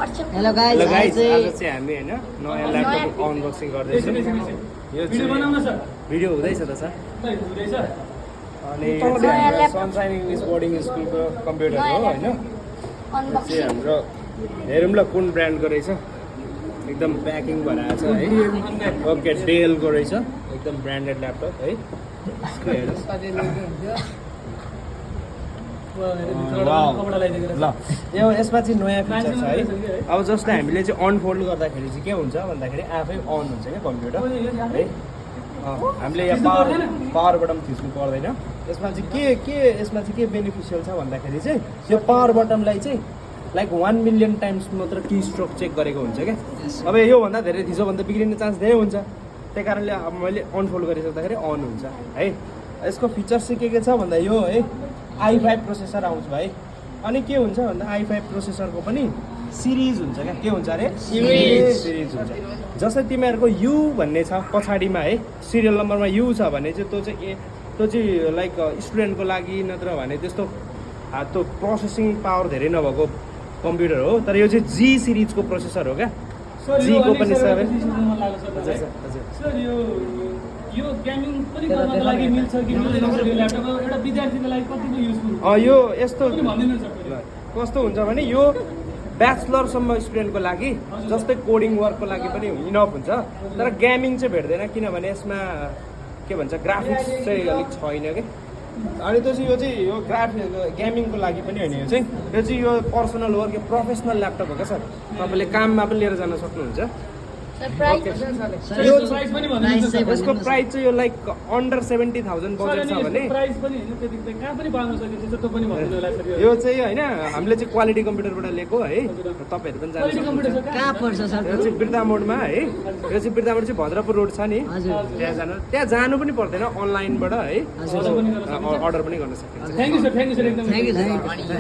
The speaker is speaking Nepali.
हेलो गाइस आज चाहिँ हामी हैन नयाँ ल्यापटपको अनबक्सिङ गर्दैछौँ। यो भिडियो हुँदैछ त सर? अनि यो चाहिँ हाम्रो सनसाइन इङ्ग्लिस बोर्डिङ स्कुलको कम्प्युटर हो हैन। यो चाहिँ हाम्रो हेरौँ ल कुन ब्रान्डको रहेछ। एकदम प्याकिङ भएर आएको छ है। ओके डेलको रहेछ, एकदम ब्रान्डेड ल्यापटप है। यसको हेर्नुहोस् ल, यो यसमा चाहिँ नयाँ फिचर छ है। अब जस्तै हामीले चाहिँ अनफोल्ड गर्दाखेरि चाहिँ के हुन्छ भन्दाखेरि आफै अन हुन्छ क्या कम्प्युटर है। हामीले यहाँ पावर बटन थिच्नु पर्दैन। यसमा चाहिँ के बेनिफिसियल छ भन्दाखेरि चाहिँ यो पावर बटनलाई चाहिँ लाइक 1 मिलियन टाइम्स मात्र की स्ट्रोक चेक गरेको हुन्छ क्या। अब योभन्दा धेरै थिच्यो भने त बिग्रिने चान्स धेरै हुन्छ। त्यही कारणले अब मैले अनफोल्ड गरिसक्दाखेरि अन हुन्छ है। यसको फिचर्स चाहिँ के छ भन्दा यो है i5 प्रोसेसर आउँछ भाइ। अनि के हुन्छ भन्दा i5 प्रोसेसरको पनि सिरिज हुन्छ क्या। के हुन्छ अरे सिरिज हुन्छ। जस्तै तिमीहरूको यु भन्ने छ पछाडिमा है, सिरियल नम्बरमा यु छ भने चाहिँ त्यो चाहिँ लाइक स्टुडेन्टको लागि नत्र भने त्यस्तो त्यो प्रोसेसिङ पावर धेरै नभएको कम्प्युटर हो। तर यो चाहिँ जी सिरिजको प्रोसेसर हो क्या। जीको पनि 7 यो गेमिङ पनि गर्नको लागि मिल्छ कि मिल्दैन यो ल्यापटप एउटा विद्यार्थीको लागि कतिको युजफुल यो यस्तो भनिदिनु सक्छ। कस्तो हुन्छ भने यो ब्याचलरसम्म स्टुडेन्टको लागि जस्तै कोडिङ वर्कको लागि पनि इनफ हुन्छ। तर गेमिङ चाहिँ भेट्दैन किनभने यसमा के भन्छ ग्राफिक्स चाहिँ अलिक छैन कि। अनि त्यो चाहिँ यो गेमिङको लागि पनि होइन। यो चाहिँ यो पर्सनल वर्क यो प्रोफेसनल ल्यापटप हो क्या सर। तपाईँले काममा पनि लिएर जान सक्नुहुन्छ। यसको प्राइस चाहिँ यो लाइक अन्डर 70,000 बजेट छ भने प्राइस पनि हैन त्यति कहाँ पनि पाउन सकिन्छ त्यो पनि भन्नु होला सर। यो चाहिँ हैन हामीले चाहिँ क्वालिटी कम्प्युटरबाट लिएको है। तपाईहरु पनि जान सक्नुहुन्छ। कहाँ पर्छ सर? यो चाहिँ बिर्ता मोडमा है। यो चाहिँ बिर्ता मोड चाहिँ भद्रपुर रोड छ नि। त्यहाँ जानु पनि पर्दैन, अनलाइनबाट है अर्डर पनि गर्न सकिन्छ। थ्यांक यू सर एकदम थ्यांक यू